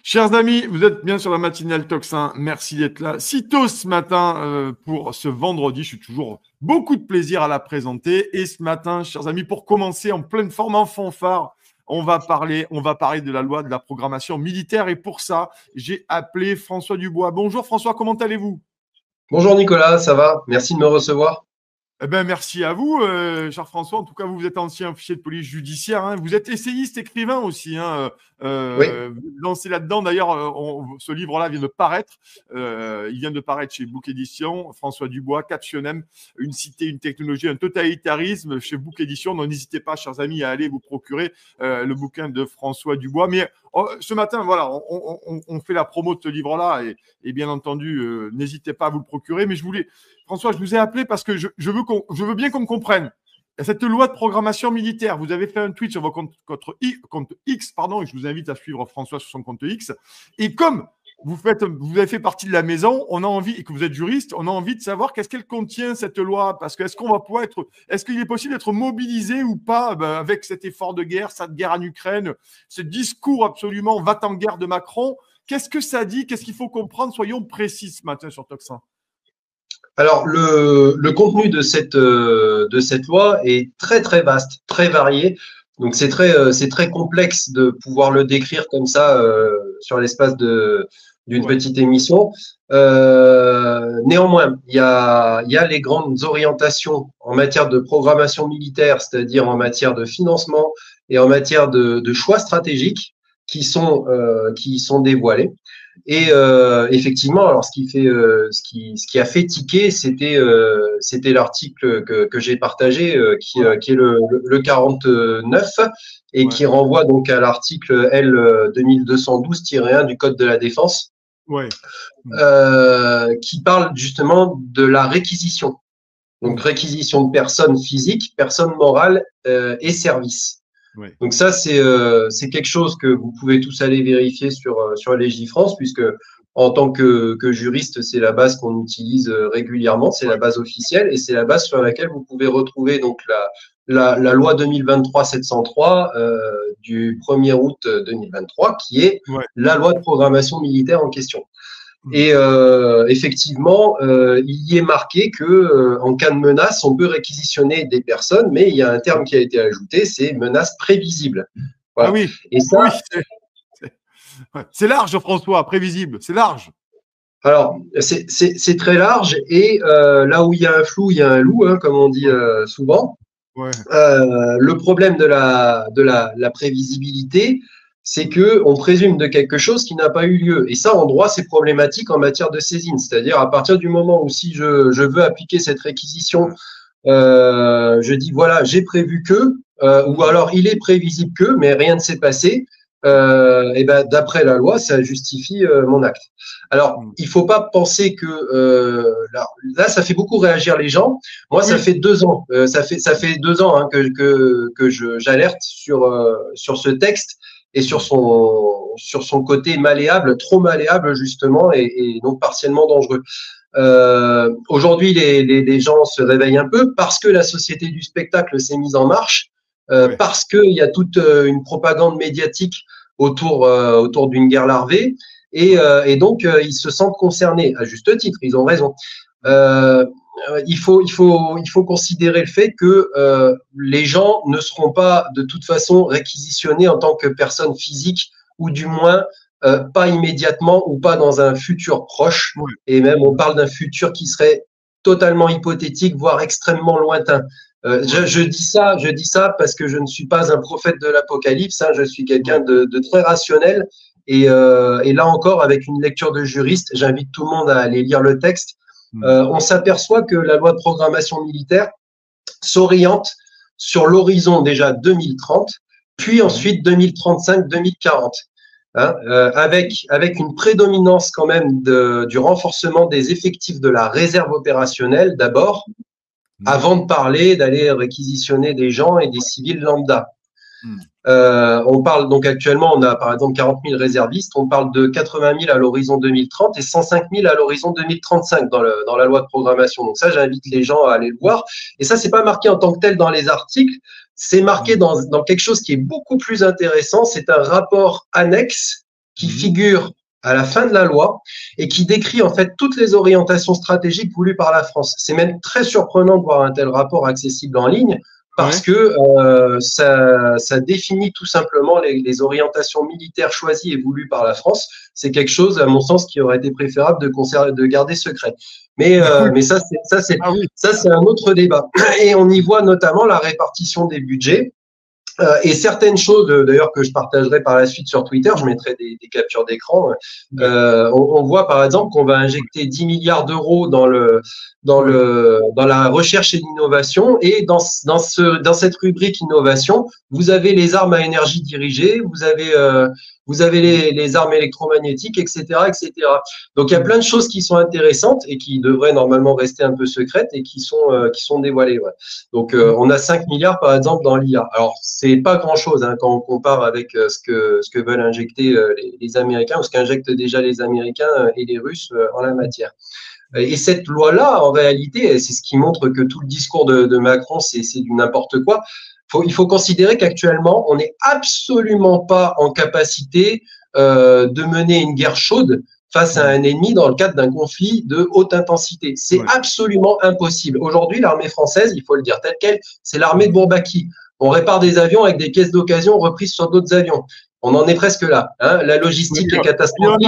Chers amis, vous êtes bien sur la matinale Toxin. Merci d'être là. Si tôt ce matin pour ce vendredi, je suis toujours beaucoup de plaisir à la présenter. Et ce matin, chers amis, pour commencer en pleine forme, en fanfare, on va parler de la loi de la programmation militaire. Et pour ça, j'ai appelé François Dubois. Bonjour François, comment allez-vous? Bonjour Nicolas, ça va? Merci de me recevoir. Eh ben, merci à vous, cher François. En tout cas, vous êtes ancien officier de police judiciaire, hein. Vous êtes essayiste, écrivain aussi, hein. Oui, Vous lancez là-dedans. D'ailleurs, ce livre-là vient de paraître. Il vient de paraître chez Book Édition. François Dubois, Captionem, une cité, une technologie, un totalitarisme chez Book Édition. Donc, n'hésitez pas, chers amis, à aller vous procurer le bouquin de François Dubois. Mais ce matin, voilà, on fait la promo de ce livre-là. Et bien entendu, n'hésitez pas à vous le procurer. Mais François, je vous ai appelé parce que je veux bien qu'on me comprenne. Cette loi de programmation militaire, vous avez fait un tweet sur votre compte X, pardon, et je vous invite à suivre François sur son compte X. Et comme vous avez fait partie de la maison, on a envie, et que vous êtes juriste, on a envie de savoir qu'est-ce qu'elle contient, cette loi, parce que est-ce qu'il est possible d'être mobilisé ou pas avec cet effort de guerre, cette guerre en Ukraine, ce discours absolument va-t-en guerre de Macron? Qu'est-ce que ça dit? Qu'est-ce qu'il faut comprendre? Soyons précis ce matin sur Toxin. alors le contenu de cette loi est très très vaste, très varié. Donc c'est très complexe de pouvoir le décrire comme ça sur l'espace d'une Ouais. petite émission. Néanmoins, il y a les grandes orientations en matière de programmation militaire, c'est-à-dire en matière de financement et en matière de choix stratégiques qui sont dévoilés. Et effectivement, alors ce qui a fait tiquer, c'était l'article que j'ai partagé, qui est le 49 et Ouais. qui renvoie donc à l'article L 2212-1 du Code de la défense, Ouais. Mm. qui parle justement de la réquisition. Donc Mm. réquisition de personnes physiques, personnes morales et services. Ouais. Donc ça, c'est quelque chose que vous pouvez tous aller vérifier sur Légifrance, puisque en tant que juriste, c'est la base qu'on utilise régulièrement, c'est la Ouais. base officielle et c'est la base sur laquelle vous pouvez retrouver donc la loi 2023-703 du 1er août 2023, qui est Ouais. la loi de programmation militaire en question. Mm. Et effectivement, il y est marqué que en cas de menace, on peut réquisitionner des personnes, mais il y a un terme qui a été ajouté, c'est menace prévisible. Ah Voilà. oui, Et oui, ça, c'est ouais. C'est large, François, prévisible, c'est large. alors, c'est très large et là où il y a un flou, il y a un loup, hein, comme on dit Ouais. souvent. Ouais. Le problème de la prévisibilité, c'est que on présume de quelque chose qui n'a pas eu lieu. Et ça, en droit, c'est problématique en matière de saisine. C'est-à-dire, à partir du moment où si je veux appliquer cette réquisition, je dis voilà, j'ai prévu que, ou Mm. alors il est prévisible que, mais rien ne s'est passé. Et ben d'après la loi, ça justifie mon acte. Alors, Mm. il faut pas penser que là, ça fait beaucoup réagir les gens. Moi, ça Oui, fait 2 ans, ça fait 2 ans hein, que j'alerte sur ce texte et sur son côté malléable, trop malléable justement, et donc partiellement dangereux. Aujourd'hui, les gens se réveillent un peu parce que la société du spectacle s'est mise en marche, ouais. parce qu'il y a toute une propagande médiatique autour d'une guerre larvée, Ouais. et donc ils se sentent concernés, à juste titre, ils ont raison. Mm. Euh, il faut considérer le fait que les gens ne seront pas de toute façon réquisitionnés en tant que personnes physiques, ou du moins pas immédiatement ou pas dans un futur proche. Ouais. Et même on Mm. parle d'un futur qui serait totalement hypothétique, voire extrêmement lointain. Ouais. Je dis ça parce que je ne suis pas un prophète de l'apocalypse, hein, je suis quelqu'un Ouais. de très rationnel. Et là encore, avec une lecture de juriste, j'invite tout le monde à aller lire le texte. Mm. On s'aperçoit que la loi de programmation militaire s'oriente sur l'horizon déjà 2030, puis Mm. ensuite 2035-2040. Hein, avec une prédominance quand même du renforcement des effectifs de la réserve opérationnelle d'abord, Mm. avant de parler d'aller réquisitionner des gens et des civils lambda. Mm. On parle donc actuellement, on a par exemple 40 000 réservistes, on parle de 80 000 à l'horizon 2030 et 105 000 à l'horizon 2035 dans la loi de programmation. Donc ça, j'invite les gens à aller le voir. Et ça, c'est pas marqué en tant que tel dans les articles, c'est marqué Mm. dans quelque chose qui est beaucoup plus intéressant. C'est un rapport annexe qui figure à la fin de la loi et qui décrit en fait toutes les orientations stratégiques voulues par la France. C'est même très surprenant de voir un tel rapport accessible en ligne parce que ça définit tout simplement les orientations militaires choisies et voulues par la France. C'est quelque chose, à mon sens, qui aurait été préférable de garder secret. Mais ça, c'est un autre débat. Et on y voit notamment la répartition des budgets. Et certaines choses, d'ailleurs, que je partagerai par la suite sur Twitter, je mettrai des captures d'écran. On voit par exemple qu'on va injecter 10 milliards d'euros dans la recherche et l'innovation. Et dans cette rubrique innovation, vous avez les armes à énergie dirigée, vous avez les armes électromagnétiques, etc., etc. Donc, il y a plein de choses qui sont intéressantes et qui devraient normalement rester un peu secrètes et qui sont dévoilées. Ouais. Donc, on a 5 milliards, par exemple, dans l'IA. Alors, c'est pas grand-chose quand on compare avec ce que veulent injecter les Américains ou ce qu'injectent déjà les Américains et les Russes en la matière. Et cette loi-là, en réalité, c'est ce qui montre que tout le discours de Macron, c'est du n'importe quoi. Il faut considérer qu'actuellement, on n'est absolument pas en capacité de mener une guerre chaude face à un ennemi dans le cadre d'un conflit de haute intensité. C'est absolument impossible. Aujourd'hui, l'armée française, il faut le dire telle quelle, c'est l'armée de Bourbaki. On répare des avions avec des pièces d'occasion reprises sur d'autres avions. On en est presque là. La logistique est catastrophique.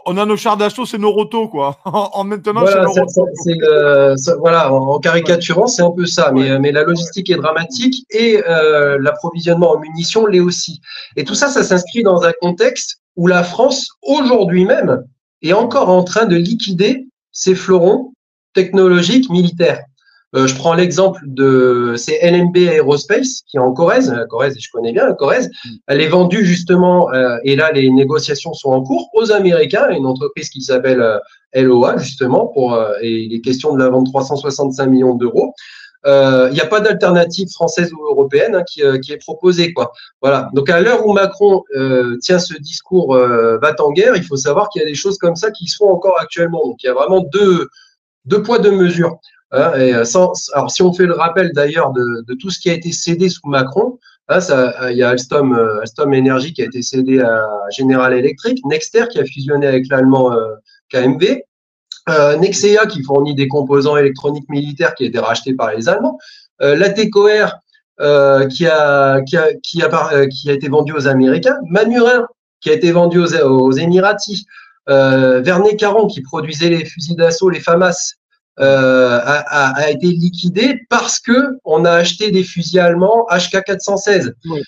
On a nos chars d'assaut, c'est nos rotos, quoi. Maintenant, voilà, voilà, en caricaturant, c'est un peu ça. Mais la logistique est dramatique et l'approvisionnement en munitions l'est aussi. Et tout ça, ça s'inscrit dans un contexte où la France, aujourd'hui même, est encore en train de liquider ses fleurons technologiques militaires. Je prends l'exemple c'est LMB Aerospace qui est en Corrèze. La Corrèze, je connais bien la Corrèze. Elle est vendue justement, et là les négociations sont en cours, aux Américains, une entreprise qui s'appelle LOA justement, et il est question de la vente 365 millions d'euros. Il n'y a pas d'alternative française ou européenne qui est proposée, quoi. Voilà. Donc à l'heure où Macron tient ce discours va-t-en-guerre, il faut savoir qu'il y a des choses comme ça qui se font encore actuellement. Donc il y a vraiment deux poids, deux mesures. Alors, si on fait le rappel d'ailleurs de tout ce qui a été cédé sous Macron, il y a Alstom Energy qui a été cédé à General Electric, Nexter qui a fusionné avec l'allemand KMW, Nexea qui fournit des composants électroniques militaires qui a été racheté par les Allemands, Latécoère qui a été vendu aux Américains, Manurin qui a été vendu aux Émiratis, Vernet Caron qui produisait les fusils d'assaut, les FAMAS, a été liquidé parce que on a acheté des fusils allemands HK416. Oui.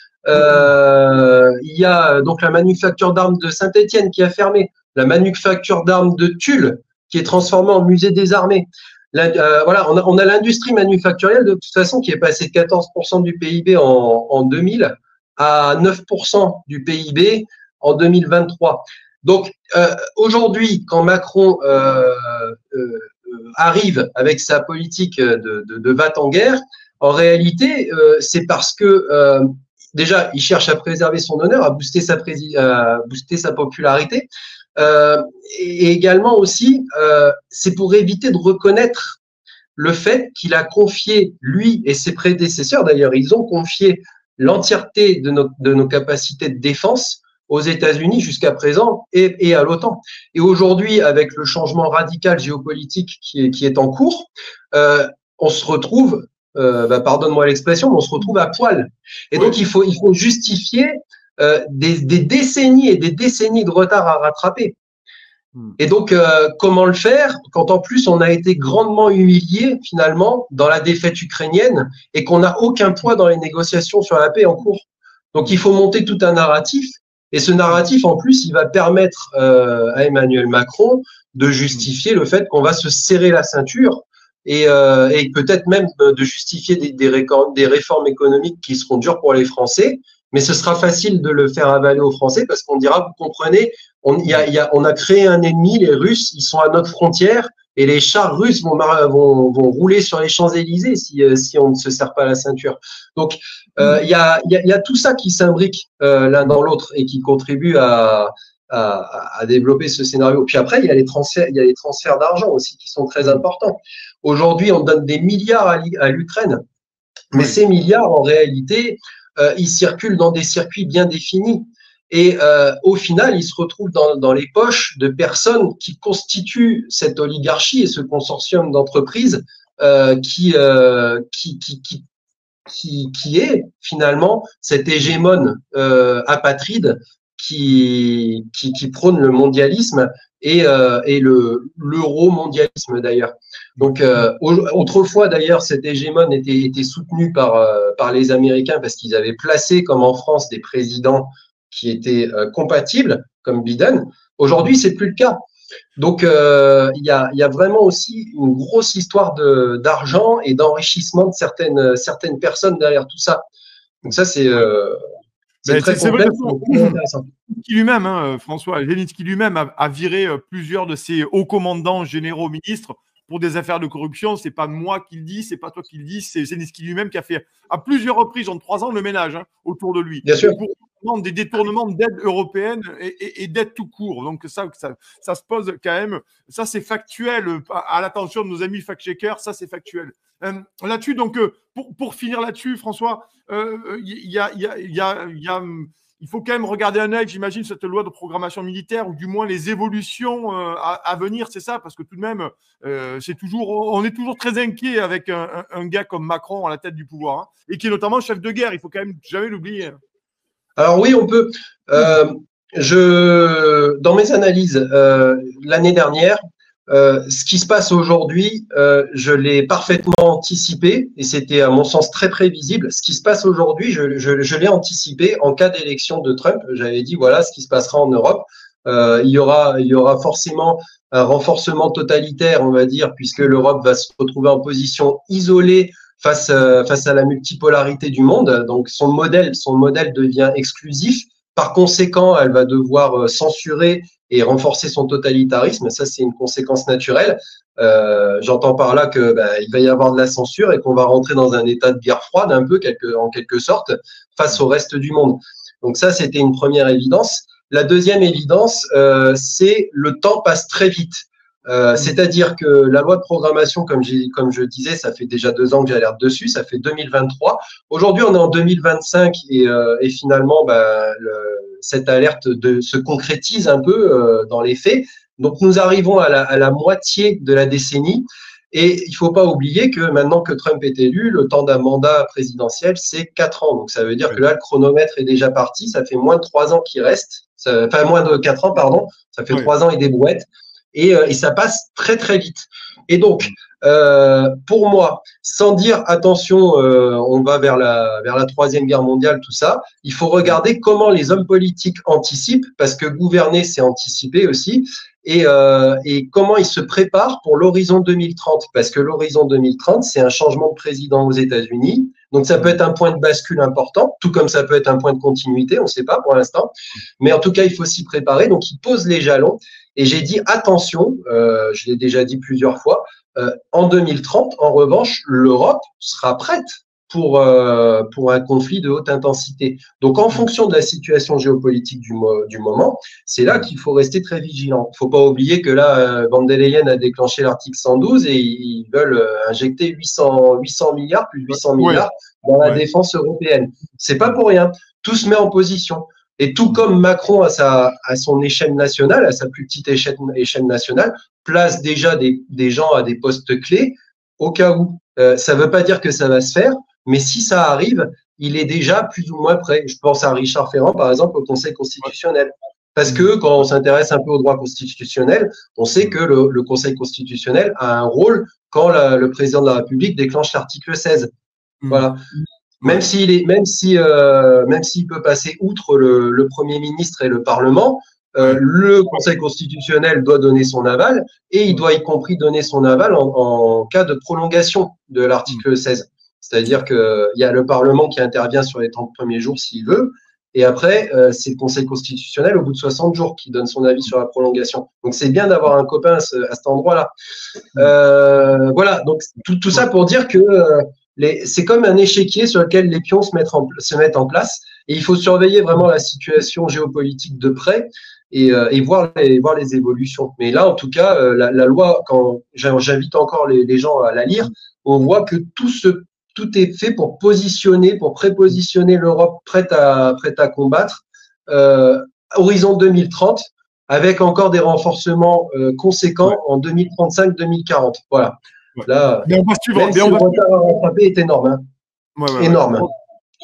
Il y a donc la manufacture d'armes de Saint-Étienne qui a fermé, la manufacture d'armes de Tulle qui est transformée en musée des armées. Voilà, on a l'industrie manufacturière de toute façon qui est passée de 14% du PIB en 2000 à 9% du PIB en 2023. Donc aujourd'hui, quand Macron arrive avec sa politique de va-t-en-guerre, en réalité, c'est parce que déjà, il cherche à préserver son honneur, à booster sa popularité, et également aussi, c'est pour éviter de reconnaître le fait qu'il a confié, lui et ses prédécesseurs, d'ailleurs, ils ont confié l'entièreté de nos capacités de défense aux États-Unis jusqu'à présent et à l'OTAN. Et aujourd'hui, avec le changement radical géopolitique qui est en cours, on se retrouve, pardonne-moi l'expression, mais on se retrouve à poil. Et donc, il faut justifier des décennies et des décennies de retard à rattraper. Et donc, comment le faire quand en plus on a été grandement humilié finalement dans la défaite ukrainienne et qu'on n'a aucun poids dans les négociations sur la paix en cours. Donc, il faut monter tout un narratif. Et ce narratif, en plus, il va permettre à Emmanuel Macron de justifier le fait qu'on va se serrer la ceinture et peut-être même de justifier des réformes économiques qui seront dures pour les Français. Mais ce sera facile de le faire avaler aux Français parce qu'on dira, vous comprenez, on a créé un ennemi, les Russes, ils sont à notre frontière et les chars russes vont rouler sur les Champs-Élysées si on ne se serre pas la ceinture. Donc, il y a tout ça qui s'imbrique l'un dans l'autre et qui contribue à développer ce scénario. Puis après, il y a les transferts d'argent aussi qui sont très importants. Aujourd'hui, on donne des milliards à l'Ukraine, mais ces milliards, en réalité, ils circulent dans des circuits bien définis. Et au final, il se retrouve dans les poches de personnes qui constituent cette oligarchie et ce consortium d'entreprises qui est finalement cet hégémone apatride qui prône le mondialisme et l'euro-mondialisme d'ailleurs. Donc autrefois d'ailleurs cet hégémone était soutenu par les Américains parce qu'ils avaient placé comme en France des présidents qui étaient compatibles comme Biden. Aujourd'hui c'est plus le cas. Donc il y a vraiment aussi une grosse histoire d'argent et d'enrichissement de certaines personnes derrière tout ça. Donc ça c'est très complexe, très intéressant. Zelensky lui-même, François, Zelensky lui-même a viré plusieurs de ses hauts commandants généraux ministres pour des affaires de corruption. C'est pas moi qui le dis, c'est pas toi qui le dis, c'est Zelensky lui-même qui a fait à plusieurs reprises en 3 ans le ménage autour de lui. Bien sûr. Pour des détournements d'aide européenne et d'aide tout court. Donc ça se pose quand même. Ça c'est factuel à l'attention de nos amis fact-checkers. Ça c'est factuel. Là-dessus, donc pour finir là-dessus, François, il faut quand même regarder un œil, j'imagine, cette loi de programmation militaire, ou du moins les évolutions à venir, c'est ça, parce que tout de même, on est toujours très inquiet avec un gars comme Macron à la tête du pouvoir, et qui est notamment chef de guerre, il faut quand même jamais l'oublier. Alors oui, on peut. Dans mes analyses l'année dernière, ce qui se passe aujourd'hui, je l'ai parfaitement anticipé et c'était à mon sens très prévisible. Ce qui se passe aujourd'hui, je l'ai anticipé en cas d'élection de Trump. J'avais dit voilà ce qui se passera en Europe. Il y aura forcément un renforcement totalitaire, on va dire, puisque l'Europe va se retrouver en position isolée face à la multipolarité du monde. Donc son modèle devient exclusif. Par conséquent, elle va devoir censurer et renforcer son totalitarisme. Ça, c'est une conséquence naturelle. J'entends par là que il va y avoir de la censure et qu'on va rentrer dans un état de guerre froide, en quelque sorte, face au reste du monde. Donc ça, c'était une première évidence. La deuxième évidence, c'est le temps passe très vite. C'est-à-dire que la loi de programmation, comme je disais, ça fait déjà 2 ans que j'alerte dessus, ça fait 2023. Aujourd'hui, on est en 2025 et finalement, cette alerte se concrétise un peu dans les faits. Donc, nous arrivons à la moitié de la décennie et il faut pas oublier que maintenant que Trump est élu, le temps d'un mandat présidentiel, c'est 4 ans. Donc, ça veut dire que là, le chronomètre est déjà parti. Ça fait moins de 3 ans qu'il reste. Enfin, moins de 4 ans, pardon. Ça fait 3 ans et des brouettes. Et ça passe très très vite. Et donc, pour moi, sans dire attention, on va vers la Troisième Guerre mondiale, tout ça, il faut regarder comment les hommes politiques anticipent, parce que gouverner, c'est anticiper aussi, et comment ils se préparent pour l'horizon 2030, parce que l'horizon 2030, c'est un changement de président aux États-Unis. Donc, ça peut être un point de bascule important, tout comme ça peut être un point de continuité, on ne sait pas pour l'instant. Mais en tout cas, il faut s'y préparer. Donc, ils posent les jalons. Et j'ai dit attention, je l'ai déjà dit plusieurs fois, en 2030, en revanche, l'Europe sera prête pour un conflit de haute intensité. Donc, en fonction de la situation géopolitique du moment, c'est là qu'il faut rester très vigilant. Il ne faut pas oublier que là, Van der Leyen a déclenché l'article 112 et ils veulent injecter 800 milliards, plus de 800 milliards dans la défense européenne. C'est pas pour rien. Tout se met en position. Et tout comme Macron, à son échelle nationale, à sa plus petite échelle nationale, place déjà des gens à des postes clés au cas où. Ça ne veut pas dire que ça va se faire, mais si ça arrive, il est déjà plus ou moins prêt. Je pense à Richard Ferrand, par exemple, au Conseil constitutionnel. Parce que quand on s'intéresse un peu au droit constitutionnel, on sait que le Conseil constitutionnel a un rôle quand le président de la République déclenche l'article 16. Voilà. Même s'il peut passer outre le Premier ministre et le Parlement, le Conseil constitutionnel doit donner son aval et il doit y compris donner son aval en cas de prolongation de l'article 16. C'est-à-dire qu'il y a le Parlement qui intervient sur les 30 premiers jours s'il veut, et après, c'est le Conseil constitutionnel au bout de 60 jours qui donne son avis sur la prolongation. Donc, c'est bien d'avoir un copain à cet endroit-là. Voilà, donc tout ça pour dire que c'est comme un échiquier sur lequel les pions se mettent en place et il faut surveiller vraiment la situation géopolitique de près et voir les évolutions. Mais là, en tout cas, la loi, quand j'invite encore les gens à la lire, on voit que tout est fait pour prépositionner l'Europe prête à combattre horizon 2030, avec encore des renforcements conséquents en 2035-2040. Voilà. Ouais. Là, Mais on va suivre. même si le retard à rattraper est énorme. Hein. Énorme.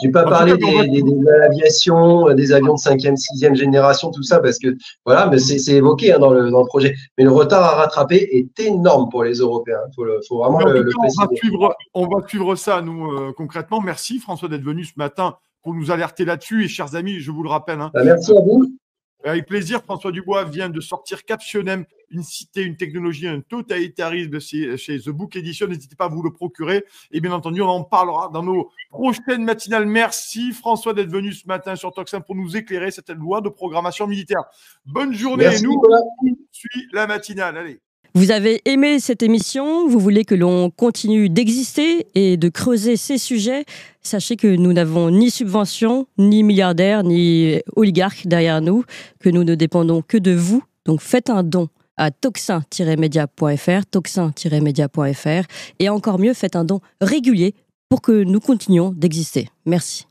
Je n'ai pas parlé de l'aviation, des avions de 5e, 6e génération, tout ça, parce que voilà, mais c'est évoqué dans le projet. Mais le retard à rattraper est énorme pour les Européens. Faut vraiment le préciser. On va suivre ça, nous, concrètement. Merci, François, d'être venu ce matin pour nous alerter là-dessus. Et chers amis, je vous le rappelle. Merci à vous. Avec plaisir, François Dubois vient de sortir Captionem, une cité, une technologie, un totalitarisme chez The Book Edition. N'hésitez pas à vous le procurer. Et bien entendu, on en parlera dans nos prochaines matinales. Merci François d'être venu ce matin sur Tocsin pour nous éclairer cette loi de programmation militaire. Bonne journée. Merci, nous, on suit la matinale. Allez. Vous avez aimé cette émission, vous voulez que l'on continue d'exister et de creuser ces sujets, sachez que nous n'avons ni subvention, ni milliardaires, ni oligarques derrière nous, que nous ne dépendons que de vous. Donc faites un don à toxin-media.fr, toxin-media.fr, et encore mieux, faites un don régulier pour que nous continuions d'exister. Merci.